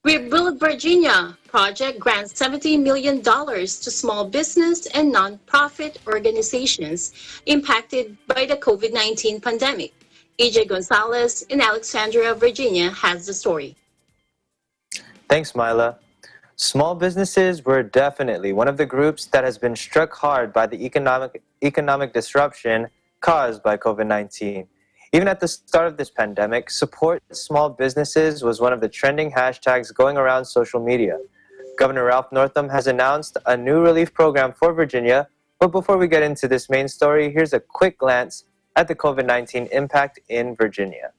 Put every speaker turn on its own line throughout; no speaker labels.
Rebuild Virginia project grants $70 million to small business and nonprofit organizations impacted by the COVID-19 pandemic. EJ Gonzalez in Alexandria, Virginia has the story.
Thanks, Mila. Small businesses were definitely one of the groups that has been struck hard by the economic disruption caused by COVID-19. Even at the start of this pandemic, support small businesses was one of the trending hashtags going around social media. Governor Ralph Northam has announced a new relief program for Virginia, but before we get into this main story, here's a quick glance at the COVID-19 impact in Virginia.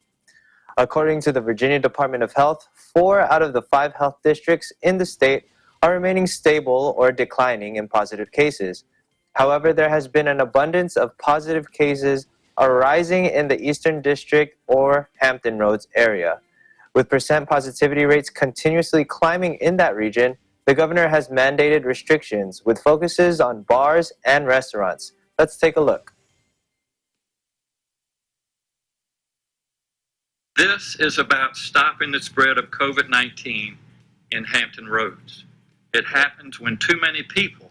According to the Virginia Department of Health, 4 out of the 5 health districts in the state are remaining stable or declining in positive cases. However, there has been an abundance of positive cases arising in the Eastern District or Hampton Roads area. With percent positivity rates continuously climbing in that region, the governor has mandated restrictions with focuses on bars and restaurants. Let's take a look.
This is about stopping the spread of COVID-19 in Hampton Roads. It happens when too many people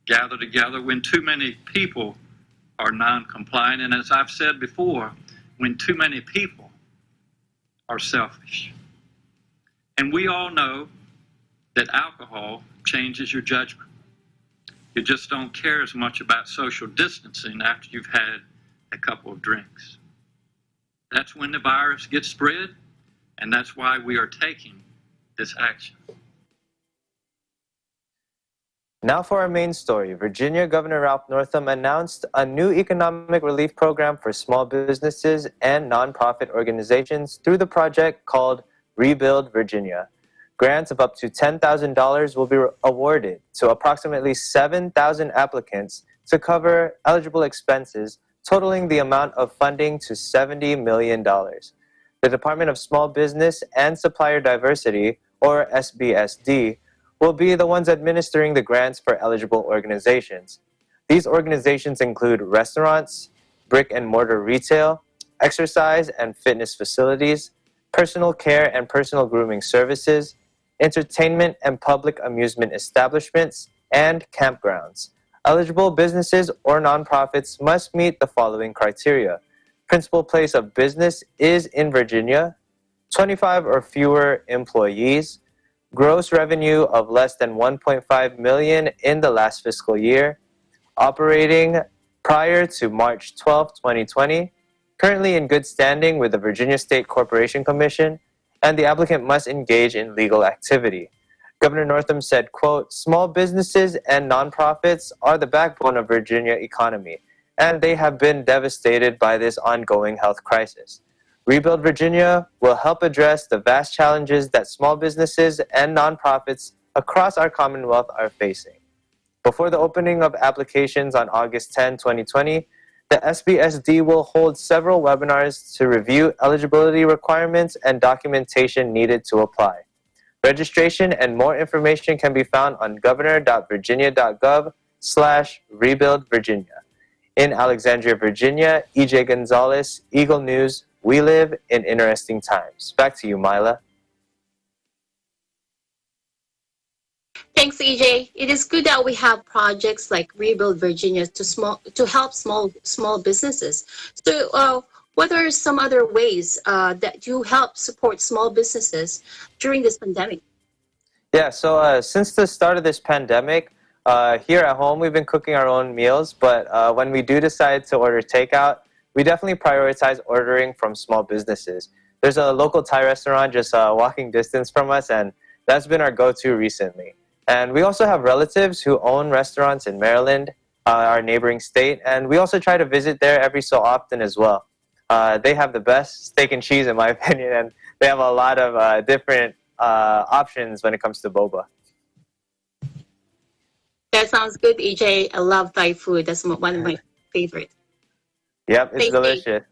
gather together, when too many people are non-compliant, and as I've said before, when too many people are selfish. And we all know that alcohol changes your judgment. You just don't care as much about social distancing after you've had a couple of drinks. That's when the virus gets spread, and that's why we are taking this action.
Now for our main story. Virginia Governor Ralph Northam announced a new economic relief program for small businesses and nonprofit organizations through the project called Rebuild Virginia. Grants of up to $10,000 will be awarded to approximately 7,000 applicants to cover eligible expenses, totaling the amount of funding to $70 million. The Department of Small Business and Supplier Diversity, or SBSD, will be the ones administering the grants for eligible organizations. These organizations include restaurants, brick and mortar retail, exercise and fitness facilities, personal care and personal grooming services, entertainment and public amusement establishments, and campgrounds. Eligible businesses or nonprofits must meet the following criteria. Principal place of business is in Virginia, 25 or fewer employees, gross revenue of less than $1.5 million in the last fiscal year, operating prior to March 12, 2020, currently in good standing with the Virginia State Corporation Commission, and the applicant must engage in legal activity. Governor Northam said, quote, "Small businesses and nonprofits are the backbone of Virginia economy, and they have been devastated by this ongoing health crisis. Rebuild Virginia will help address the vast challenges that small businesses and nonprofits across our Commonwealth are facing." Before the opening of applications on August 10, 2020, the SBSD will hold several webinars to review eligibility requirements and documentation needed to apply. Registration and more information can be found on governor.virginia.gov/rebuildvirginia. In Alexandria, Virginia, EJ Gonzalez, Eagle News. We live in interesting times. Back to you, Mila.
Thanks, EJ. It is good that we have projects like Rebuild Virginia to help small businesses. So, what are some other ways that you help support small businesses during this pandemic?
Yeah, so since the start of this pandemic, here at home, we've been cooking our own meals, but when we do decide to order takeout, we definitely prioritize ordering from small businesses. There's a local Thai restaurant just walking distance from us, and that's been our go-to recently. And we also have relatives who own restaurants in Maryland, our neighboring state, and we also try to visit there every so often as well. They have the best steak and cheese, in my opinion, and they have a lot of different options when it comes to boba.
That sounds good, EJ. I love Thai food. That's one of my favorites.
Yep, it's delicious.